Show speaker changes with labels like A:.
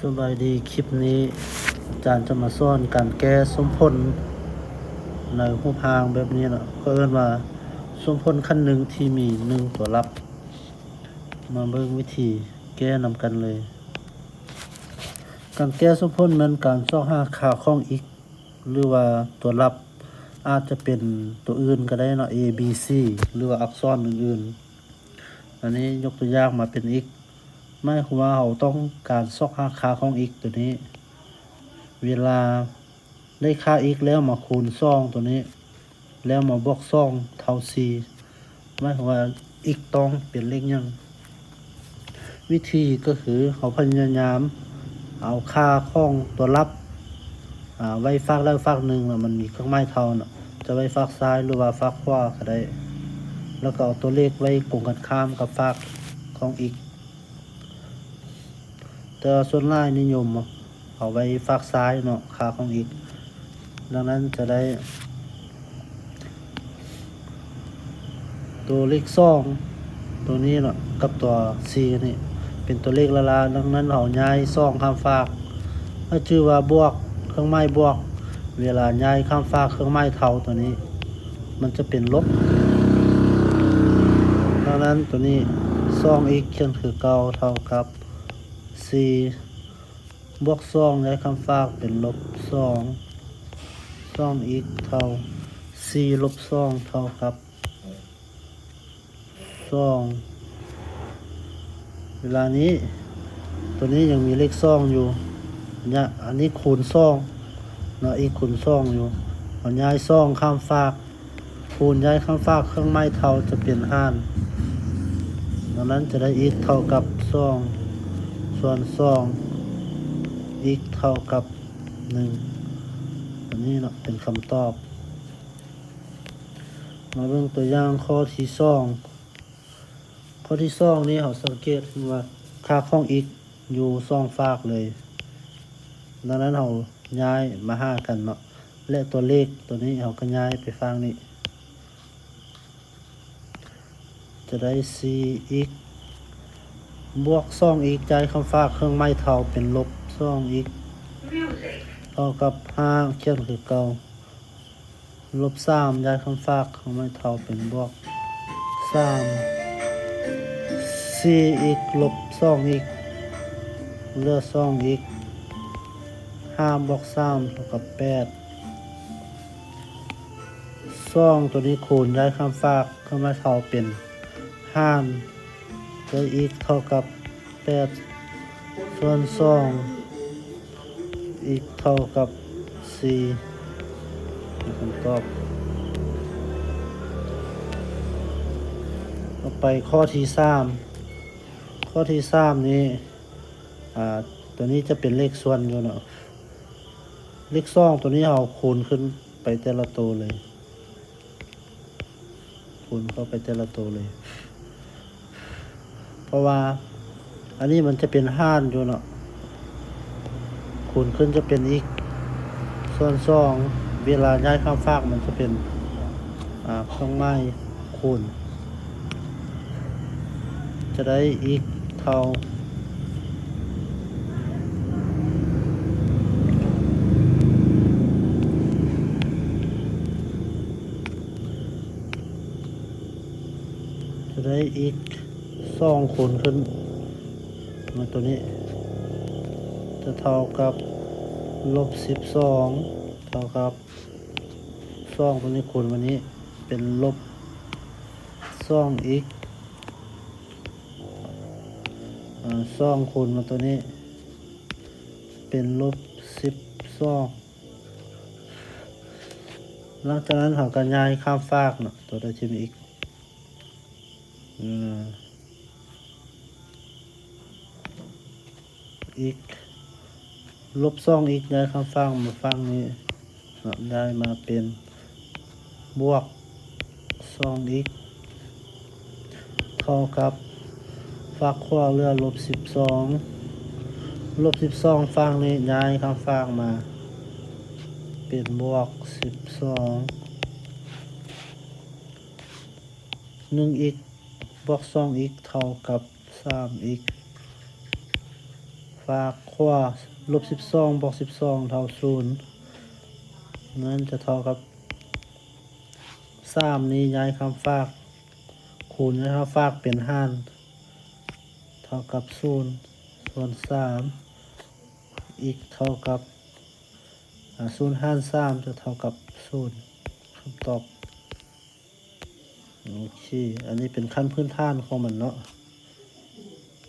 A: สบายดีคลิปนี้อาจารย์จะมาสอนการแก้สมพลในรูปพางแบบนี้นะก็เอิ้นว่าสมพลขั้นหนึ่งที่มี1ตัวรับมาเบิ่งวิธีแก้นำกันเลยการแก้สมพลนั้นการซอกหาค่าของอีกหรือว่าตัวรับอาจจะเป็นตัวอื่นก็ได้เนาะ A B C หรือว่าอักษรอื่นๆอันนี้ยกตัวอย่างมาเป็น x หมายความว่าเราต้องการซอกหาค่าของ x ตัวนี้เวลาได้ค่า x แล้วมาคูณ2ตัวนี้แล้วมาบวก2เท่า4หมายความว่า x ต้องเป็นเลขหยังวิธีก็คือเราพยายามเอาค่าของตัวรับไว้ฝากใดฝากหนึ่งแล้วมันมีเครื่องหมายเท่าน่ะจะไว้ฝากซ้ายหรือว่าฝากขวาก็ได้แล้วก็เอาตัวเลขไว้ตรงกันข้ามกับฝากของอีกแต่ส่วนหลายนิยมเอาไว้ฝากซ้ายเนาะค่าของอีกดังนั้นจะได้ตัวเลข2ตัวนี้เนาะกับตัว4นี่เป็นตัวเลขละลาดังนั้นเราย้าย2ข้ามฝากถ้าชื่อว่าบวกเครื่องหมายบวกเวลาย้ายข้ามฝากเครื่องหมายเท่าตัวนี้มันจะเป็นลบดังนั้นตัวนี้2x เขียนคือเก่าเท่ากับ4บวก2ย้ายข้ามฝากเป็นลบ2 2x เท่า4ลบ2เท่ากับ2เวลานี้ตัวนี้ยังมีเลข2อยู่เนี่ยอันนี้คูณ2เนาะอีกคูณ2อยู่เอาย้าย2ข้ามฝากคูณย้ายข้ามฝากเครื่องหมายเท่าจะเป็นหารดังนั้นจะได้ x เท่ากับ2ส่วน2 x เท่ากับ1อันนี้เนาะเป็นคำตอบมาเบิ่งตัวอย่างข้อที่2ข้อที่2นี้เราสังเกตว่าค่าของ x อยู่2ฝากเลยดังนั้นเราย้ายมาหากันเนาะและตัวเลขตัวนี้เราก็ย้ายไปฝั่งนี้จะได้ 4x บวก 2x จ่ายคำฝากเครื่องหมายเท่าเป็นลบ 2x เท่ากับ5เขียนคือเก่าลบ3ย้ายคำฝากเครื่องหมายเท่าเป็นบวก3 4x ลบ 2x เหลือ 2x 5บวก3เท่ากับ8 2ตัวนี้คูณย้ายคำฝากเครื่องหมายเท่าเป็น5ได้ x เท่ากับ8ส่วน2 x เท่ากับ4เป็นคำตอบต่อไปข้อที่3ข้อที่3นี้ตัวนี้จะเป็นเลขส่วนอยู่เนาะเลข2ตัวนี้เราคูณขึ้นไปแต่ละตัวเลยคูณเข้าไปแต่ละตัวเลยเพราะว่าอันนี้มันจะเป็นหารอยู่เนาะคูณขึ้นจะเป็น x ส่วน2เวลาย้ายข้ามฝากมันจะเป็นเครื่องหมายคูณจะได้ x เท่าจะได้ x 2คูณขึ้นมาตัวนี้จะเท่ากับลบ12เท่ากับ2ตัวนี้คูณวันนี้เป็นลบ 2x 2คูณมาตัวนี้เป็นลบ12หลังจากนั้นเราก็ย้ายข้ามฝากเนาะตัวได้ที่มี x x ลบ 2x ย้ายข้ามฝากมาฝั่งนี้ได้มาเป็นบวก 2x เท่ากับฝากขวาเหลือลบ12ลบ12ฝั่งนี้ย้ายข้ามฝากมาเป็นบวก12 1x บวก 2x เท่ากับ 3x ฝากขวาลบ12บวก12เท่า0นั้นจะเท่ากับ3นี้ย้ายคำฝากคูณนะครับฝากเป็นหารเท่ากับ0ส่วน3อีกเท่ากับ0หาร3จะเท่ากับ0คำตอบโอเคอันนี้เป็นขั้นพื้นฐานของมันเนาะ